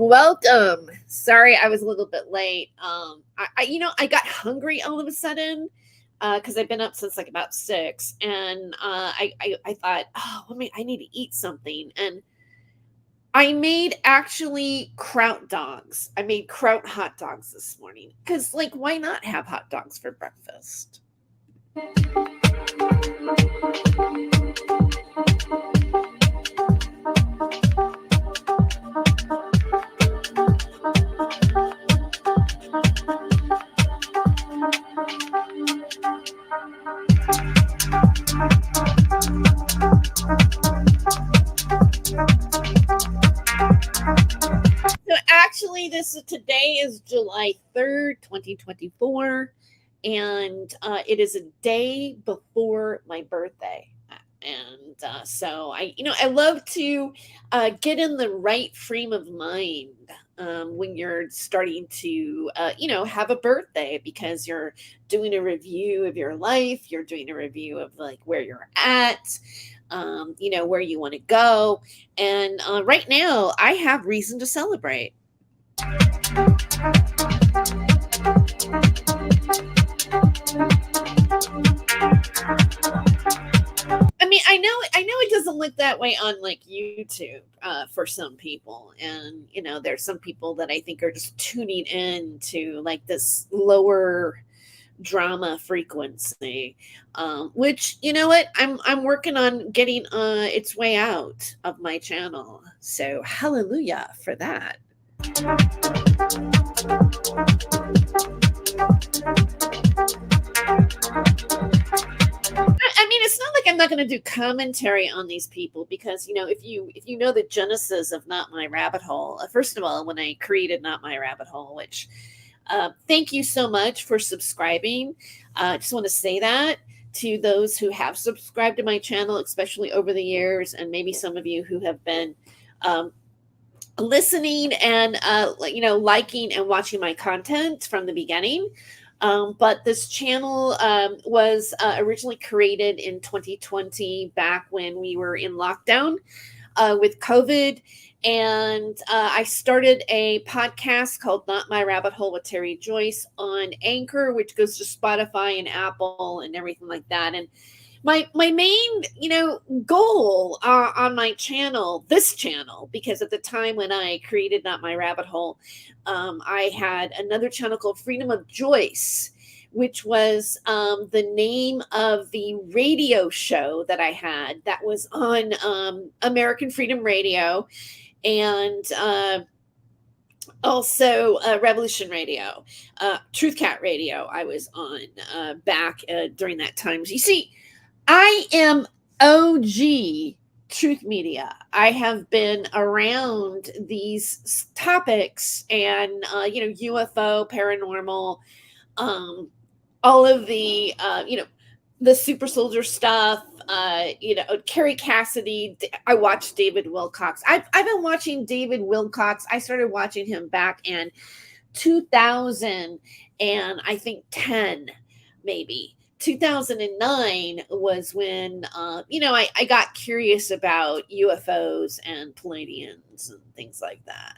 Welcome. Sorry, I was a little bit late. I got hungry all of a sudden because I've been up since like about 6, and I thought, oh, I need to eat something, and I made actually kraut dogs. I made kraut hot dogs this morning because, like, why not have hot dogs for breakfast? So actually, today is July 3rd, 2024, and it is a day before my birthday. And so I love to get in the right frame of mind when you're starting to, have a birthday, because you're doing a review of your life, you're doing a review of like where you're at, where you want to go. And right now, I have reason to celebrate. I know it doesn't look that way on like YouTube for some people, and there's some people that I think are just tuning in to like this lower drama frequency, which, you know what, I'm working on getting its way out of my channel. So hallelujah for that. It's not like I'm not going to do commentary on these people, because if you know the genesis of Not My Rabbit Hole, first of all, when I created Not My Rabbit Hole, which thank you so much for subscribing. I just want to say that to those who have subscribed to my channel, especially over the years, and maybe some of you who have been listening and liking and watching my content from the beginning. But this channel was originally created in 2020, back when we were in lockdown with COVID. And I started a podcast called Not My Rabbit Hole with Tere Joyce on Anchor, which goes to Spotify and Apple and everything like that. And my main, goal on my channel, this channel, because at the time when I created Not My Rabbit Hole, I had another channel called Freedom of Joyce, which was the name of the radio show that I had that was on American Freedom Radio, and also Revolution Radio, Truth Cat Radio. I was on back during that time. You see, I am OG Truth Media. I have been around these topics and UFO, paranormal, all of the the super soldier stuff, Carrie Cassidy. I watched David Wilcox. I've been watching David Wilcox. I started watching him back in 2000, and I think 10, maybe 2009 was when I got curious about UFOs and Pleiadians and things like that.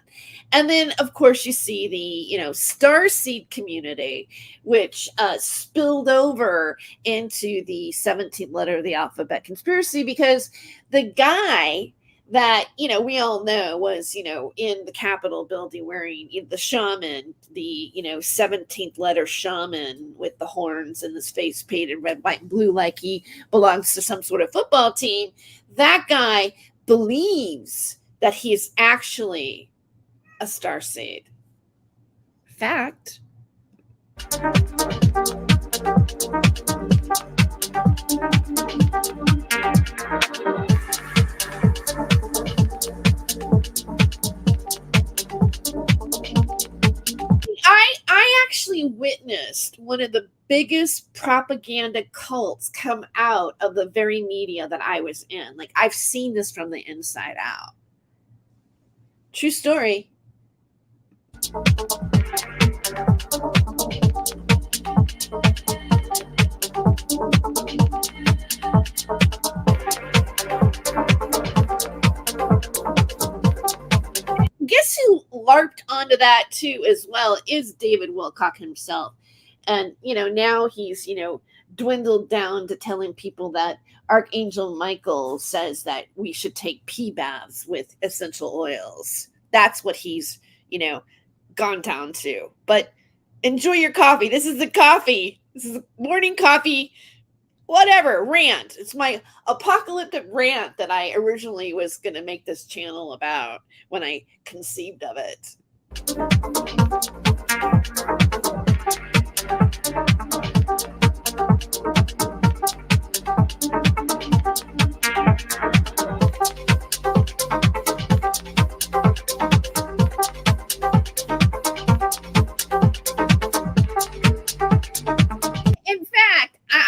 And then, of course, you see the starseed community, which spilled over into the 17th letter of the alphabet conspiracy, because the guy that we all know was in the Capitol building wearing the shaman, the 17th letter shaman with the horns and his face painted red, white, and blue like he belongs to some sort of football team. That guy believes that he is actually a starseed. Fact. I actually witnessed one of the biggest propaganda cults come out of the very media that I was in. Like, I've seen this from the inside out. True story. Guess who LARPed onto that too as well is David Wilcock himself. And, now he's, dwindled down to telling people that Archangel Michael says that we should take pee baths with essential oils. That's what he's, gone down to. But enjoy your coffee. This is the coffee. This is morning coffee, whatever, rant. It's my apocalyptic rant that I originally was going to make this channel about when I conceived of it.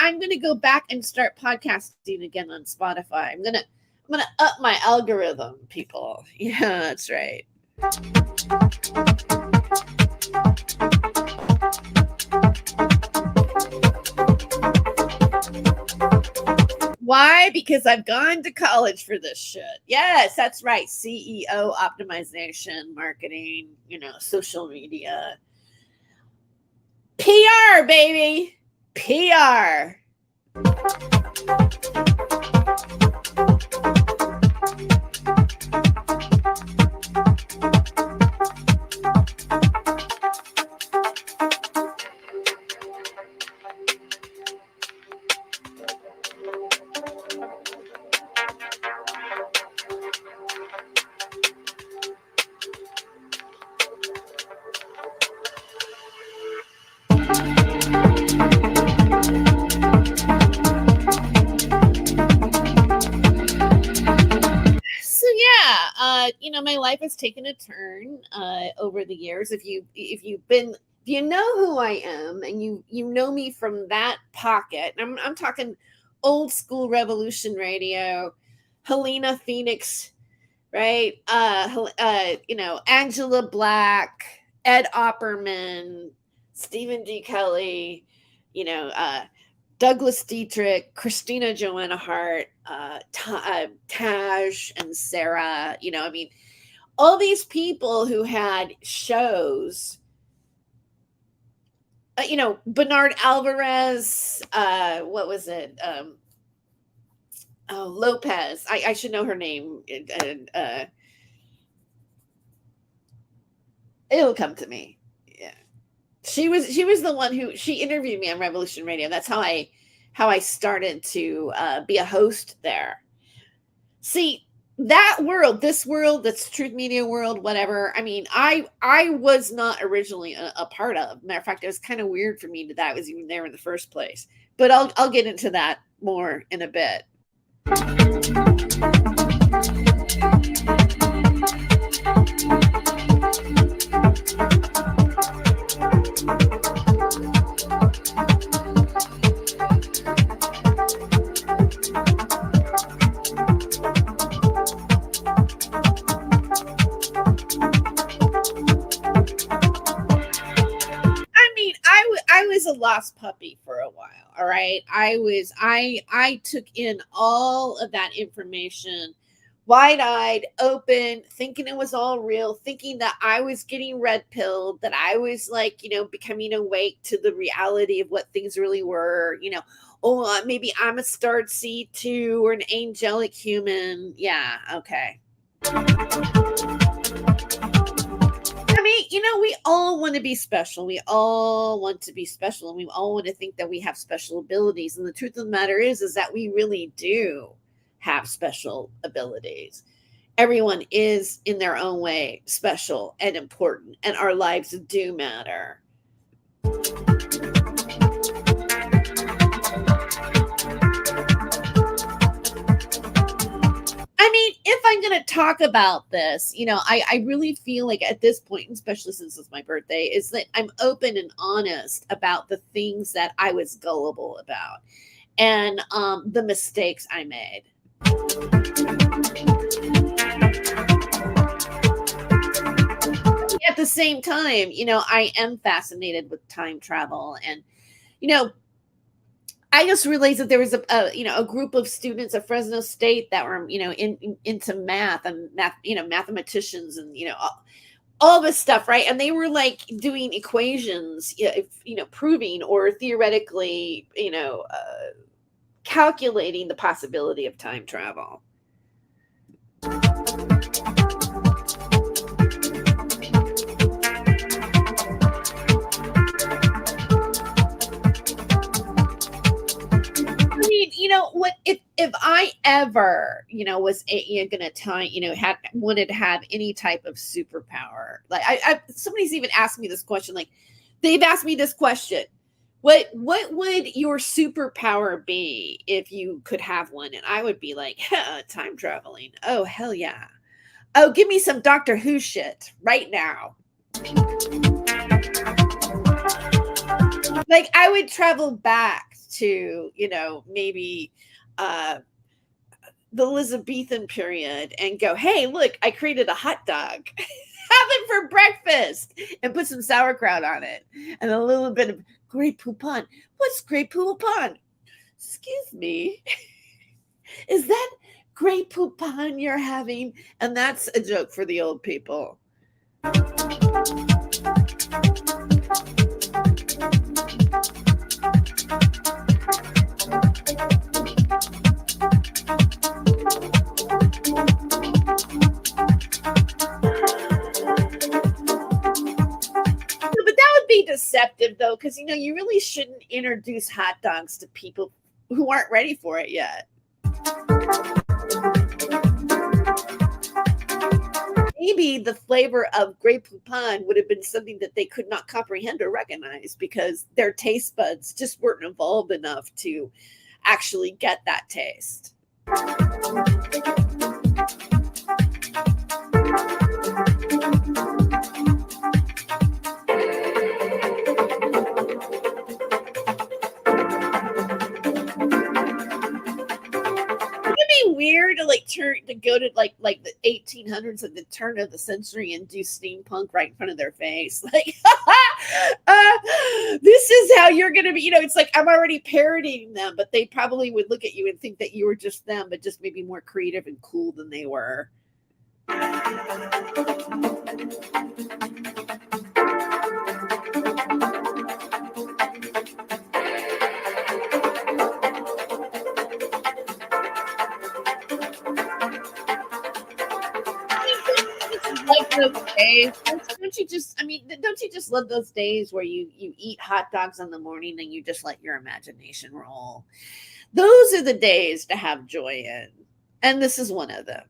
I'm going to go back and start podcasting again on Spotify. I'm going to up my algorithm, people. Yeah, that's right. Why? Because I've gone to college for this shit. Yes, that's right. CEO optimization, marketing, social media. PR, baby. PR. My life has taken a turn over the years. If you know who I am and you know me from that pocket, I'm talking old school Revolution Radio, Helena Phoenix, right? Angela Black, Ed Opperman, Stephen D. Kelly, Douglas Dietrich, Christina Joanna Hart, Taj and Sarah, all these people who had shows, Bernard Alvarez, what was it? Lopez. I should know her name. It'll come to me. Yeah. She was the one who she interviewed me on Revolution Radio. That's how I started to be a host there. See, that world, this world, that's Truth Media world, whatever. I was not originally a part of. Matter of fact, it was kind of weird for me that I was even there in the first place. But I'll get into that more in a bit. I was a lost puppy for a while. All right. I took in all of that information, wide-eyed, open, thinking it was all real, thinking that I was getting red pilled, that I was becoming awake to the reality of what things really were, maybe I'm a starred seed too, or an angelic human. Yeah. Okay. We all want to be special. We all want to be special, and we all want to think that we have special abilities. And the truth of the matter is that we really do have special abilities. Everyone is in their own way special and important, and our lives do matter. If I'm going to talk about this, I really feel like at this point, especially since it's my birthday, is that I'm open and honest about the things that I was gullible about and the mistakes I made. At the same time, I am fascinated with time travel, and, I just realized that there was a group of students at Fresno State that were into math and mathematicians, and all this stuff, right? And they were like doing equations, proving or theoretically, calculating the possibility of time travel. I mean, what if I ever, was gonna time, had wanted to have any type of superpower? Like somebody's even asked me this question. Like they've asked me this question. What would your superpower be if you could have one? And I would be like, time traveling. Oh, hell yeah. Oh, give me some Doctor Who shit right now. Like I would travel back to, maybe the Elizabethan period and go, hey, look, I created a hot dog. Have it for breakfast and put some sauerkraut on it and a little bit of Grey Poupon. What's Grey Poupon? Excuse me. Is that Grey Poupon you're having? And that's a joke for the old people. Be deceptive though, because you really shouldn't introduce hot dogs to people who aren't ready for it yet. Maybe the flavor of Grey Poupon would have been something that they could not comprehend or recognize because their taste buds just weren't evolved enough to actually get that taste. Weird to go to like the 1800s at the turn of the century and do steampunk right in front of their face. Like, this is how you're going to be. It's like I'm already parodying them, but they probably would look at you and think that you were just them, but just maybe more creative and cool than they were. Those days. Don't you just love those days where you eat hot dogs in the morning and you just let your imagination roll? Those are the days to have joy in, and this is one of them.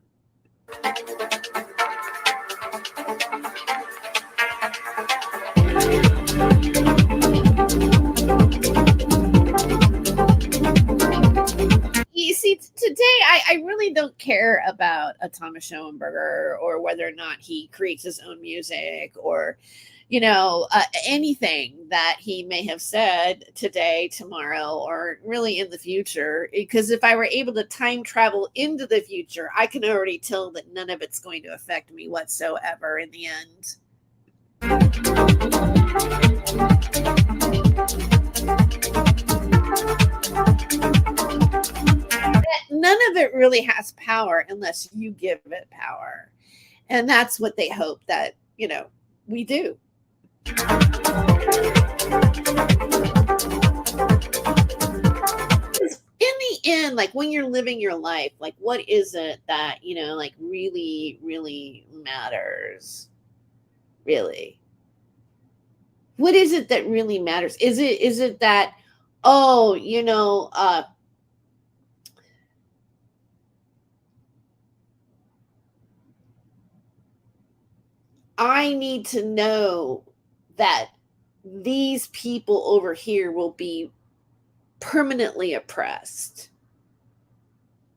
You see, today I really don't care about a Thomas Schoenberger or whether or not he creates his own music or, anything that he may have said today, tomorrow, or really in the future. Because if I were able to time travel into the future, I can already tell that none of it's going to affect me whatsoever in the end. None of it really has power unless you give it power. And that's what they hope that, we do. In the end, like when you're living your life, like what is it that, like really, really matters? Really? What is it that really matters? Is it that, I need to know that these people over here will be permanently oppressed.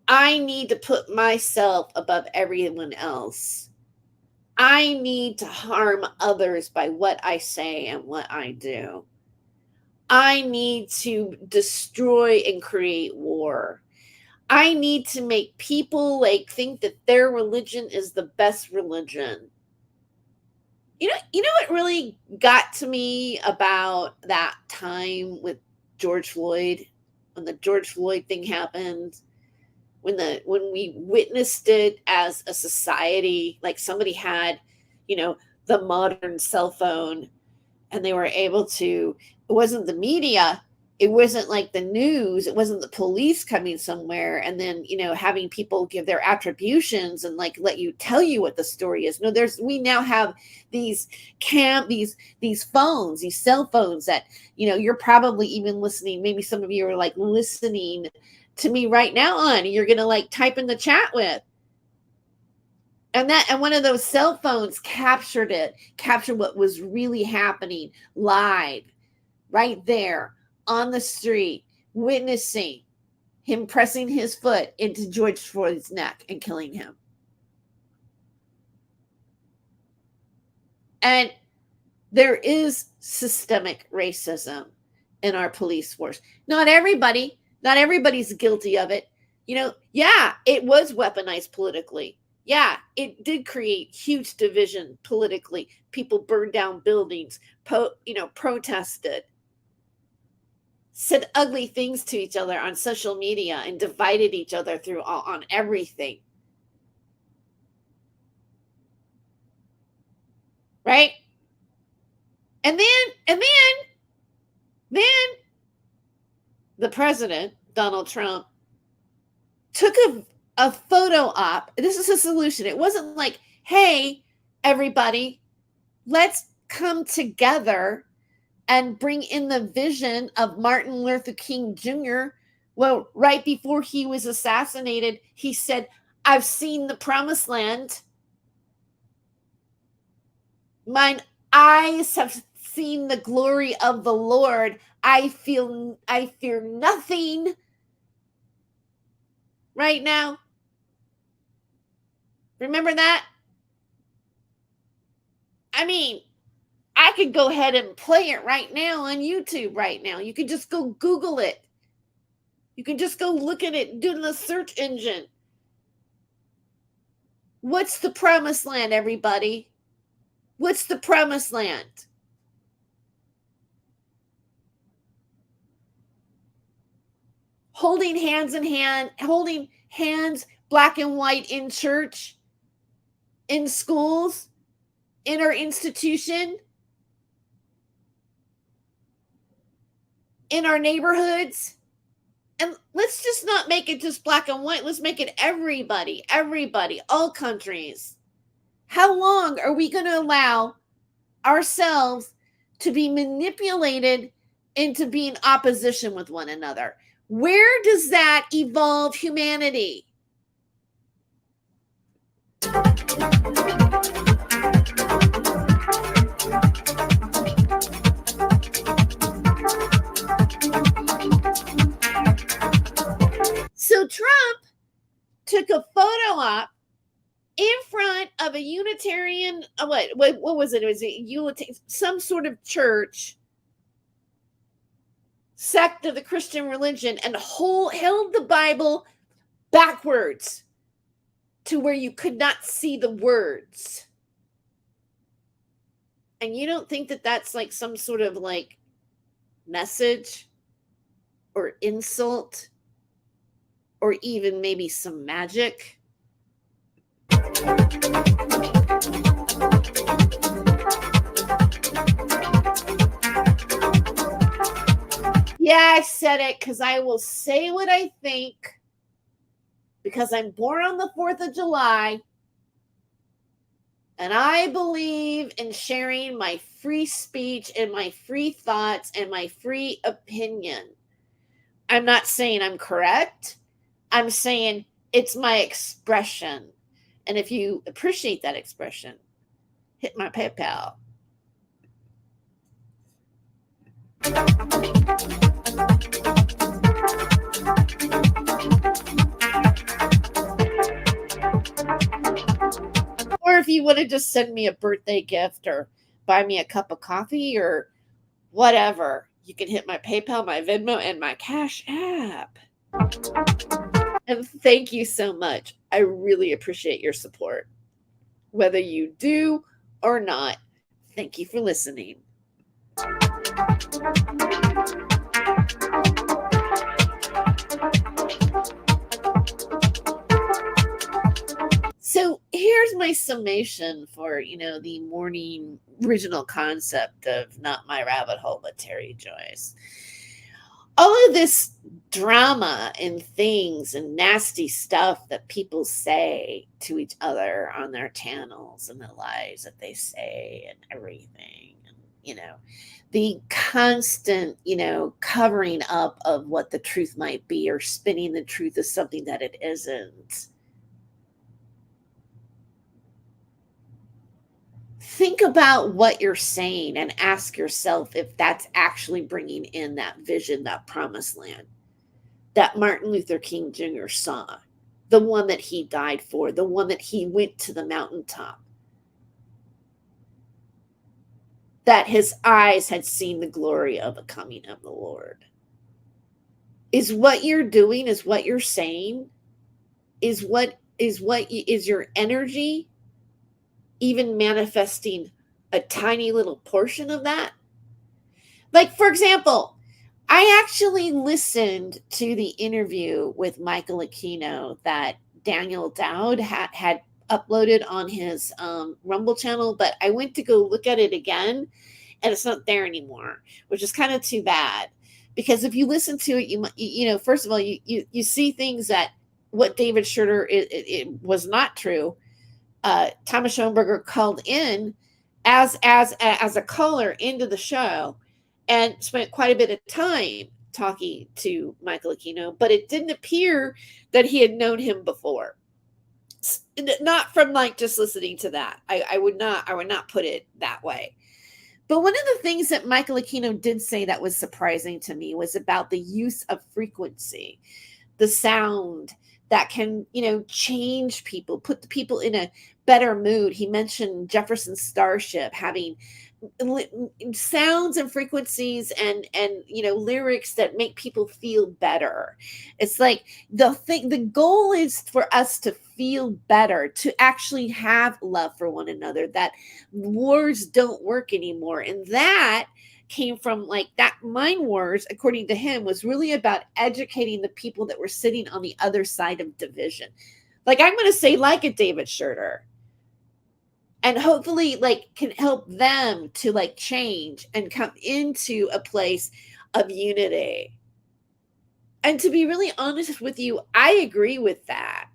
I need to put myself above everyone else. I need to harm others by what I say and what I do. I need to destroy and create war. I need to make people think that their religion is the best religion. You know what really got to me about that time with George Floyd, when the George Floyd thing happened, when we witnessed it as a society, like somebody had, the modern cell phone, and they were able to, it wasn't the media, it wasn't like the news, it wasn't the police coming somewhere and then, having people give their attributions and like let you tell you what the story is. No, we now have these these phones, these cell phones that, you're probably even listening, maybe some of you are like listening to me right now on, you're gonna like type in the chat with. And one of those cell phones captured what was really happening live, right there on the street, witnessing him pressing his foot into George Floyd's neck and killing him. And there is systemic racism in our police force. Not everybody's guilty of it. Yeah, it was weaponized politically. Yeah, it did create huge division politically. People burned down buildings, protested, said ugly things to each other on social media and divided each other on everything. Right? And then the president, Donald Trump, took a photo op. This is a solution. It wasn't like, hey, everybody, let's come together and bring in the vision of Martin Luther King Jr. Well, right before he was assassinated, he said, I've seen the promised land. Mine eyes have seen the glory of the Lord. I fear nothing right now. Remember that? I mean, I could go ahead and play it right now on YouTube right now. You can just go Google it. You can just go look at it, do the search engine. What's the promised land, everybody? What's the promised land? Holding hands, black and white in church, in schools, in our institution, in our neighborhoods. And let's just not make it just black and white. Let's make it everybody, all countries. How long are we going to allow ourselves to be manipulated into being opposition with one another? Where does that evolve humanity? So Trump took a photo op in front of a Unitarian, what was it? It was some sort of church, sect of the Christian religion, and held the Bible backwards to where you could not see the words. And you don't think that that's like some sort of like message or insult or even maybe some magic? Yeah, I said it because I will say what I think because I'm born on the 4th of July and I believe in sharing my free speech and my free thoughts and my free opinion. I'm not saying I'm correct. I'm saying it's my expression. And if you appreciate that expression, hit my PayPal. Or if you want to just send me a birthday gift or buy me a cup of coffee or whatever, you can hit my PayPal, my Venmo, and my Cash App. And thank you so much. I really appreciate your support. Whether you do or not, thank you for listening. So here's my summation for, the morning original concept of Not My Rabbit Hole, but Terry Joyce. All of this drama and things and nasty stuff that people say to each other on their channels, and the lies that they say and everything, and the constant covering up of what the truth might be, or spinning the truth as something that it isn't. Think about what you're saying and ask yourself if that's actually bringing in that vision, that promised land that Martin Luther King Jr. saw, the one that he died for, the one that he went to the mountaintop, that his eyes had seen the glory of the coming of the Lord. Is what you're doing, is what you're saying, is your energy even manifesting a tiny little portion of that? Like, for example, I actually listened to the interview with Michael Aquino that Daniel Dowd had uploaded on his Rumble channel, but I went to go look at it again, and it's not there anymore, which is kind of too bad. Because if you listen to it, first of all, you see things that what David Schroeder it was not true. Thomas Schoenberger called in as a caller into the show and spent quite a bit of time talking to Michael Aquino, but it didn't appear that he had known him before. Not from just listening to that. I would not put it that way. But one of the things that Michael Aquino did say that was surprising to me was about the use of frequency, the sound that can, change people, put the people in a better mood. He mentioned Jefferson Starship having sounds and frequencies and lyrics that make people feel better. It's like the goal is for us to feel better, to actually have love for one another, that wars don't work anymore. And that came from that mind wars, according to him, was really about educating the people that were sitting on the other side of division. I'm going to say a David Schroeder, and hopefully can help them to change and come into a place of unity. And to be really honest with you, I agree with that.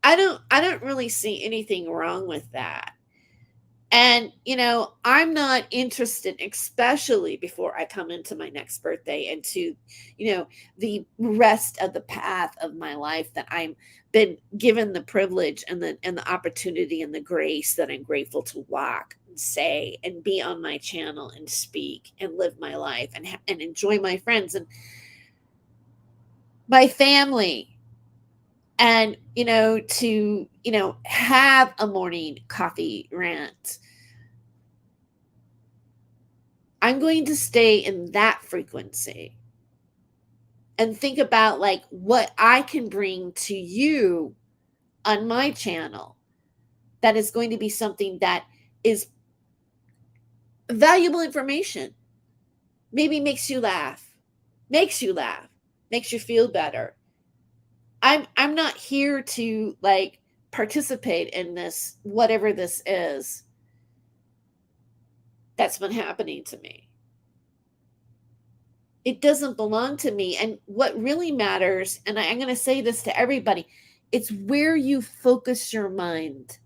I don't really see anything wrong with that. And, I'm not interested, especially before I come into my next birthday and to, the rest of the path of my life that I'm been given the privilege and the opportunity and the grace that I'm grateful to walk and say and be on my channel and speak and live my life and enjoy my friends and my family. And, to, have a morning coffee rant. I'm going to stay in that frequency and think about what I can bring to you on my channel that is going to be something that is valuable information. Maybe makes you laugh, makes you feel better. I'm not here to participate in this, whatever this is that's been happening to me. It doesn't belong to me. And what really matters, and I'm going to say this to everybody, it's where you focus your mind.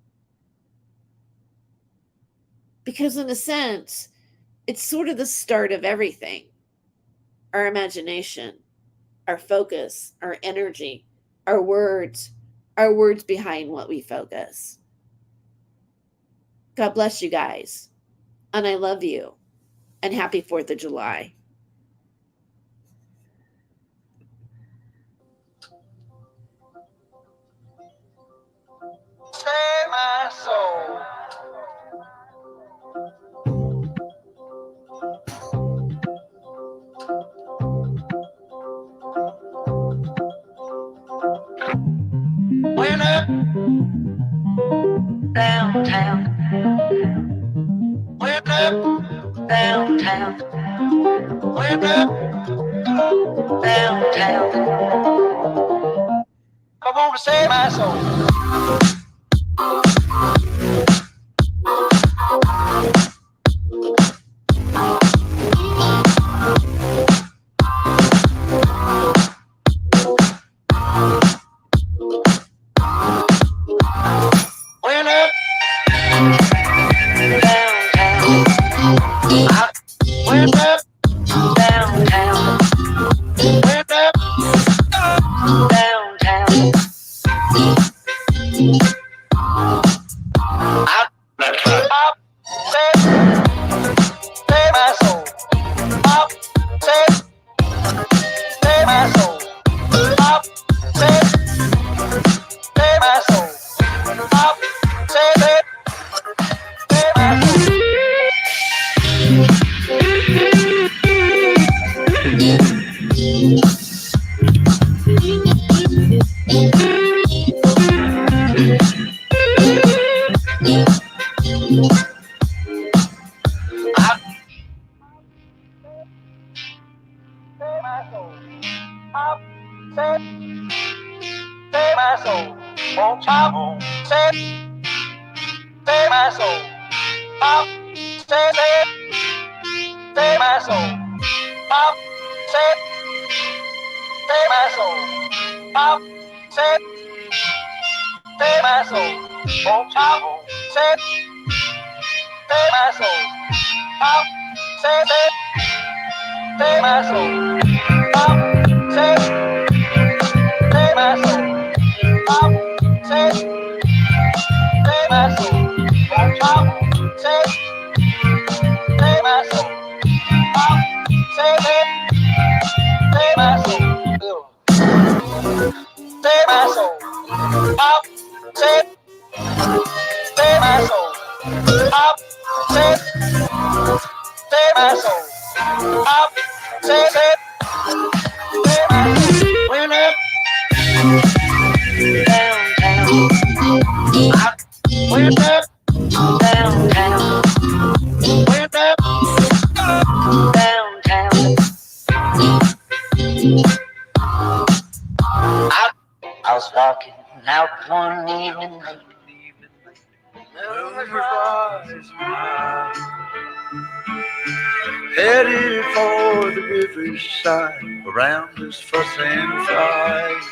Because in a sense, it's sort of the start of everything. Our imagination, our focus, our energy, our words behind what we focus. God bless you guys. And I love you. And happy 4th of July. Save my soul. Went up downtown. Went up downtown. Went up downtown. I want to save my soul. save my soul. Up, save my soul. Up, save my soul. Up, save my soul. Up, save my soul. Won't you save my soul. Up, save my soul. Up, save my soul. Up, save my soul. Won't you save my soul. Up, save my soul. Up, save my soul. Up, save my soul. Won't you save my soul. Up, save my soul. Save my soul. Up, save my soul. Up, save my soul. Up, save my soul. When up downtown, up, when up downtown, when up downtown. I was walking out one evening late. Headed for the riverside, around us fuss and fight.